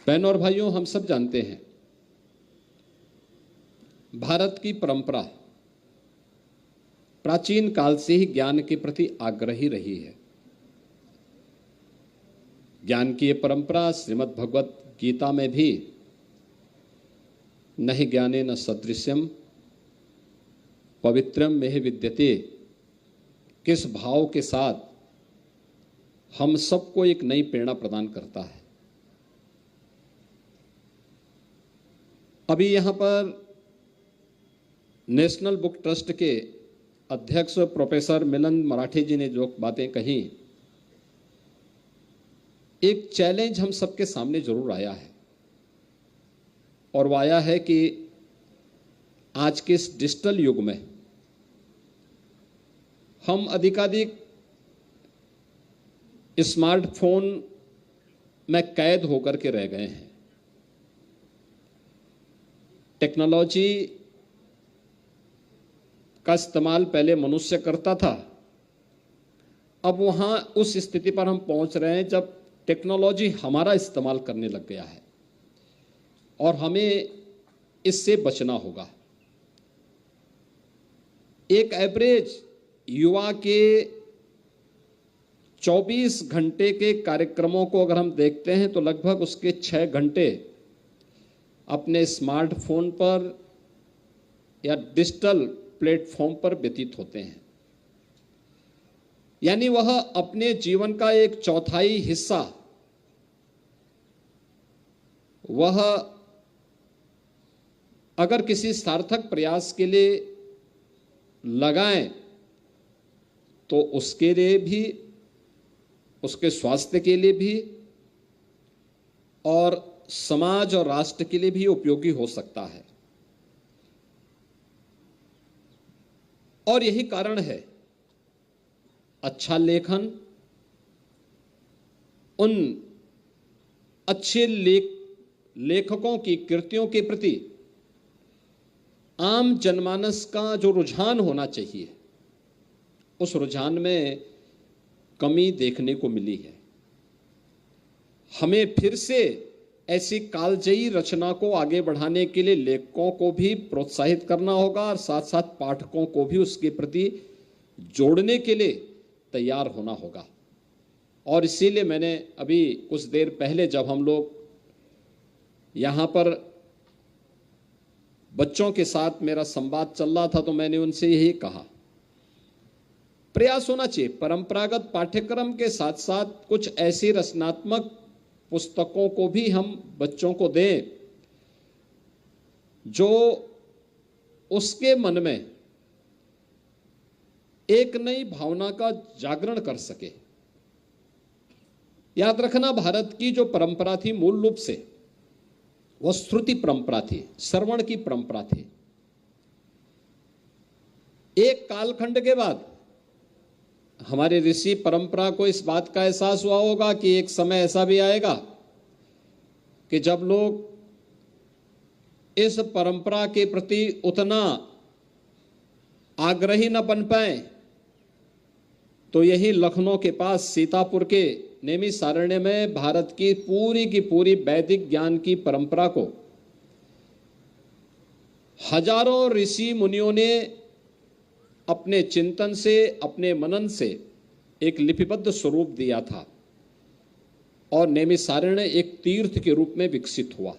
बहनों और भाइयों, हम सब जानते हैं भारत की परंपरा प्राचीन काल से ही ज्ञान के प्रति आग्रही रही है। ज्ञान की ये परंपरा श्रीमद् भगवत गीता में भी न हि ज्ञाने न सदृश्यम पवित्रम में विद्यते किस भाव के साथ हम सबको एक नई प्रेरणा प्रदान करता है। अभी यहाँ पर नेशनल बुक ट्रस्ट के अध्यक्ष प्रोफेसर मिलन मराठी जी ने जो बातें कही, एक चैलेंज हम सबके सामने जरूर आया है और वो आया है कि आज के इस डिजिटल युग में हम अधिकाधिक स्मार्टफोन में कैद होकर के रह गए हैं। टेक्नोलॉजी का इस्तेमाल पहले मनुष्य करता था, अब वहां उस स्थिति पर हम पहुंच रहे हैं जब टेक्नोलॉजी हमारा इस्तेमाल करने लग गया है और हमें इससे बचना होगा। एक एवरेज युवा के 24 घंटे के कार्यक्रमों को अगर हम देखते हैं तो लगभग उसके 6 घंटे अपने स्मार्टफोन पर या डिजिटल प्लेटफॉर्म पर व्यतीत होते हैं। यानी वह अपने जीवन का एक चौथाई हिस्सा वह अगर किसी सार्थक प्रयास के लिए लगाएं तो उसके लिए भी, उसके स्वास्थ्य के लिए भी और समाज और राष्ट्र के लिए भी उपयोगी हो सकता है। और यही कारण है अच्छा लेखन, उन अच्छे लेखकों की कृतियों के प्रति आम जनमानस का जो रुझान होना चाहिए, उस रुझान में कमी देखने को मिली है। हमें फिर से ऐसी कालजयी रचना को आगे बढ़ाने के लिए लेखकों को भी प्रोत्साहित करना होगा और साथ साथ पाठकों को भी उसके प्रति जोड़ने के लिए तैयार होना होगा। और इसीलिए मैंने अभी कुछ देर पहले जब हम लोग यहाँ पर बच्चों के साथ मेरा संवाद चल रहा था तो मैंने उनसे यही कहा, प्रयास होना चाहिए परंपरागत पाठ्यक्रम के साथ साथ कुछ ऐसी रचनात्मक पुस्तकों को भी हम बच्चों को दें जो उसके मन में एक नई भावना का जागरण कर सके। याद रखना, भारत की जो परंपरा थी मूल रूप से वह श्रुति परंपरा थी, श्रवण की परंपरा थी। एक कालखंड के बाद हमारे ऋषि परंपरा को इस बात का एहसास हुआ होगा कि एक समय ऐसा भी आएगा कि जब लोग इस परंपरा के प्रति उतना आग्रही न बन पाए तो यही लखनऊ के पास सीतापुर के नैमिषारण्य में भारत की पूरी वैदिक ज्ञान की परंपरा को हजारों ऋषि मुनियों ने अपने चिंतन से, अपने मनन से एक लिपिबद्ध स्वरूप दिया था और नैमिषारण्य एक तीर्थ के रूप में विकसित हुआ।